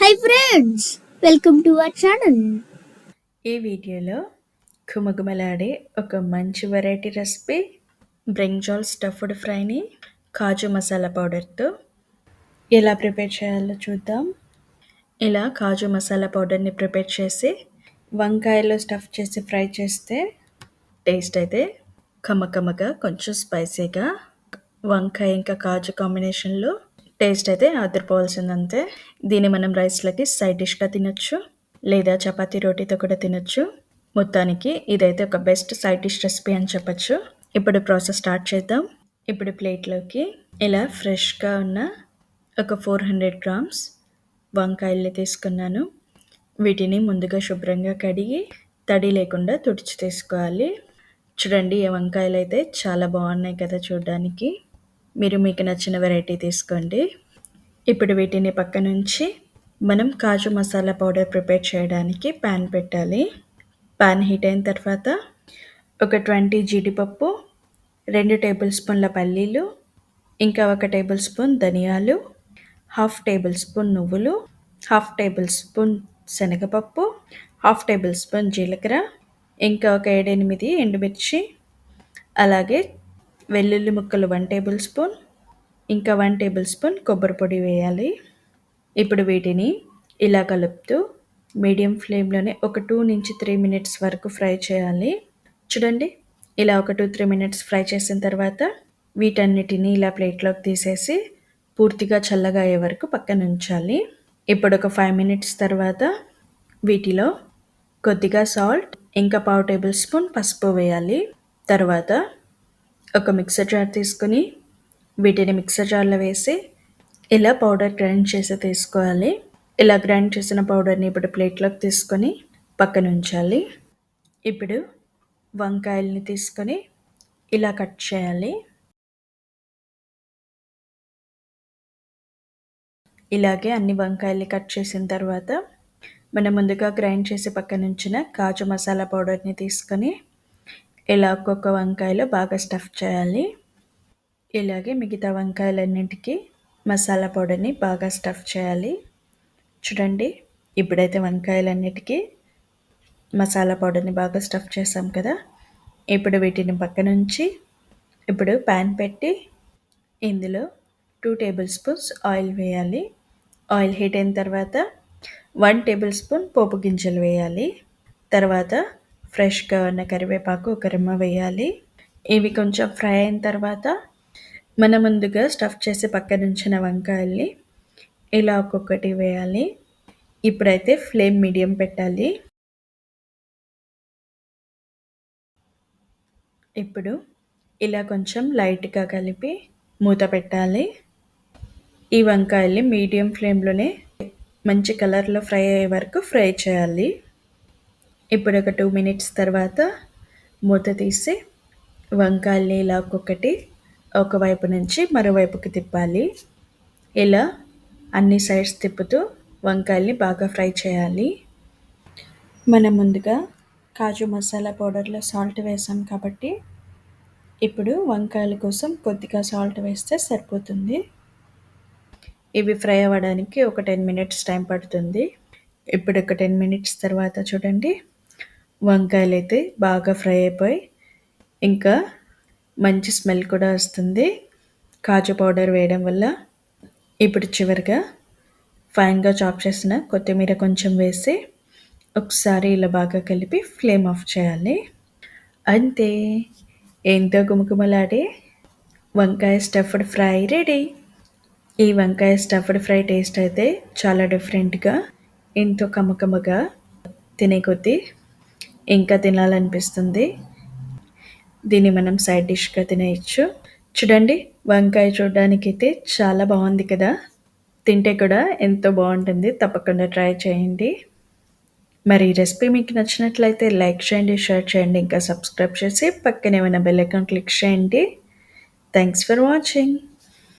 Hi friends, welcome to our channel. ఈ వీడియోలో ఘుమఘుమలాడే ఒక మంచి వెరైటీ రెసిపీ బ్రింజాల్ స్టఫ్డ్ ఫ్రైని కాజు మసాలా పౌడర్తో ఎలా ప్రిపేర్ చేయాలో చూద్దాం. ఇలా కాజు మసాలా పౌడర్ని ప్రిపేర్ చేసి వంకాయలో స్టఫ్ చేసి ఫ్రై చేస్తే టేస్ట్ అయితే కమ్మకమ్మగా కొంచెం స్పైసీగా వంకాయ ఇంకా కాజు కాంబినేషన్లో టేస్ట్ అయితే అదిరిపోవాల్సిందంతే. దీన్ని మనం రైస్లకి సైడ్ డిష్గా తినొచ్చు, లేదా చపాతీ రోటీతో కూడా తినొచ్చు. మొత్తానికి ఇదైతే ఒక బెస్ట్ సైడ్ డిష్ రెసిపీ అని చెప్పొచ్చు. ఇప్పుడు ప్రాసెస్ స్టార్ట్ చేద్దాం. ఇప్పుడు ప్లేట్లోకి ఇలా ఫ్రెష్గా ఉన్న ఒక 400 గ్రామ్స్ వంకాయల్ని తీసుకున్నాను. వీటిని ముందుగా శుభ్రంగా కడిగి తడి లేకుండా తుడిచి తీసుకోవాలి. చూడండి, ఈ వంకాయలు అయితే చాలా బాగున్నాయి కదా చూడడానికి. మీరు మీకు నచ్చిన వెరైటీ తీసుకోండి. ఇప్పుడు వీటిని పక్కనుంచి మనం కాజు మసాలా పౌడర్ ప్రిపేర్ చేయడానికి ప్యాన్ పెట్టాలి. ప్యాన్ హీట్ అయిన తర్వాత ఒక 20 జీడిపప్పు, 2 టేబుల్ స్పూన్ల పల్లీలు, ఇంకా 1 టేబుల్ స్పూన్ ధనియాలు, హాఫ్ టేబుల్ స్పూన్ నువ్వులు, హాఫ్ టేబుల్ స్పూన్ శనగపప్పు, హాఫ్ టేబుల్ స్పూన్ జీలకర్ర, ఇంకా ఒక 7-8 ఎండుమిర్చి, అలాగే వెల్లుల్లి ముక్కలు 1 టేబుల్ స్పూన్, ఇంకా 1 టేబుల్ స్పూన్ కొబ్బరి పొడి వేయాలి. ఇప్పుడు వీటిని ఇలా కలుపుతూ మీడియం ఫ్లేమ్లోనే ఒక 2-3 మినిట్స్ వరకు ఫ్రై చేయాలి. చూడండి, ఇలా ఒక 2-3 మినిట్స్ ఫ్రై చేసిన తర్వాత వీటన్నిటిని ఇలా ప్లేట్లోకి తీసేసి పూర్తిగా చల్లగా అయ్యే వరకు పక్కన ఉంచాలి. ఇప్పుడు ఒక 5 మినిట్స్ తర్వాత వీటిలో కొద్దిగా సాల్ట్, ఇంకా పావు టేబుల్ స్పూన్ పసుపు వేయాలి. తర్వాత ఒక మిక్సర్ జార్ తీసుకుని వీటిని మిక్సర్ జార్లో వేసి ఇలా పౌడర్ గ్రైండ్ చేసి తీసుకోవాలి. ఇలా గ్రైండ్ చేసిన పౌడర్ని ఇప్పుడు ప్లేట్లోకి తీసుకొని పక్కన ఉంచాలి. ఇప్పుడు వంకాయల్ని తీసుకొని ఇలా కట్ చేయాలి. ఇలాగే అన్ని వంకాయల్ని కట్ చేసిన తర్వాత మనం ముందుగా గ్రైండ్ చేసి పక్కన ఉంచిన కాజు మసాలా పౌడర్ని తీసుకొని ఇలా ఒక్కొక్క వంకాయలో బాగా స్టఫ్ చేయాలి. ఇలాగే మిగతా వంకాయలన్నింటికి మసాలా పౌడర్ని బాగా స్టఫ్ చేయాలి. చూడండి, ఇప్పుడైతే వంకాయలన్నిటికీ మసాలా పౌడర్ని బాగా స్టఫ్ చేసాం కదా. ఇప్పుడు వీటిని పక్కన ఉంచి ఇప్పుడు ప్యాన్ పెట్టి ఇందులో 2 టేబుల్ స్పూన్స్ ఆయిల్ వేయాలి. ఆయిల్ హీట్ అయిన తర్వాత 1 టేబుల్ స్పూన్ పోపు గింజలు వేయాలి. తర్వాత ఫ్రెష్గా ఉన్న కరివేపాకు ఒక రెమ్మ వేయాలి. ఇవి కొంచెం ఫ్రై అయిన తర్వాత మనం ముందుగా స్టఫ్ చేసి పక్కన ఉంచిన వంకాయల్ని ఇలా ఒక్కొక్కటి వేయాలి. ఇప్పుడైతే ఫ్లేమ్ మీడియం పెట్టాలి. ఇప్పుడు ఇలా కొంచెం లైట్గా కలిపి మూత పెట్టాలి. ఈ వంకాయల్ని మీడియం ఫ్లేమ్లోనే మంచి కలర్లో ఫ్రై అయ్యే వరకు ఫ్రై చేయాలి. ఇప్పుడు ఒక 2 మినిట్స్ తర్వాత మూత తీసి వంకాయల్ని ఇలా ఒక్కొక్కటి ఒకవైపు నుంచి మరోవైపుకి తిప్పాలి. ఇలా అన్ని సైడ్స్ తిప్పుతూ వంకాయల్ని బాగా ఫ్రై చేయాలి. మనం ముందుగా కాజు మసాలా పౌడర్లో సాల్ట్ వేసాం కాబట్టి ఇప్పుడు వంకాయల కోసం కొద్దిగా సాల్ట్ వేస్తే సరిపోతుంది. ఇవి ఫ్రై అవ్వడానికి ఒక 10 మినిట్స్ టైం పడుతుంది. ఇప్పుడు ఒక 10 మినిట్స్ తర్వాత చూడండి, వంకాయలు అయితే బాగా ఫ్రై అయిపోయి ఇంకా మంచి స్మెల్ కూడా వస్తుంది కాజు పౌడర్ వేయడం వల్ల. ఇప్పుడు చివరిగా ఫైన్గా చాప్ చేసిన కొత్తిమీర కొంచెం వేసి ఒకసారి ఇలా బాగా కలిపి ఫ్లేమ్ ఆఫ్ చేయాలి. అంతే, ఎంతో గుమగుమలాడే వంకాయ స్టఫ్డ్ ఫ్రై రెడీ. ఈ వంకాయ స్టఫ్డ్ ఫ్రై టేస్ట్ అయితే చాలా డిఫరెంట్గా, ఎంతో కమ్మకమ్మగా, తినే కొద్దీ ఇంకా తినాలనిపిస్తుంది. దీన్ని మనం సైడ్ డిష్గా తినేయచ్చు. చూడండి, వంకాయ చూడడానికైతే చాలా బాగుంది కదా, తింటే కూడా ఎంతో బాగుంటుంది. తప్పకుండా ట్రై చేయండి. మరి ఈ రెసిపీ మీకు నచ్చినట్లయితే లైక్ చేయండి, షేర్ చేయండి, ఇంకా సబ్స్క్రైబ్ చేసి పక్కనే ఉన్న బెల్ ఐకాన్ క్లిక్ చేయండి. Thanks for watching.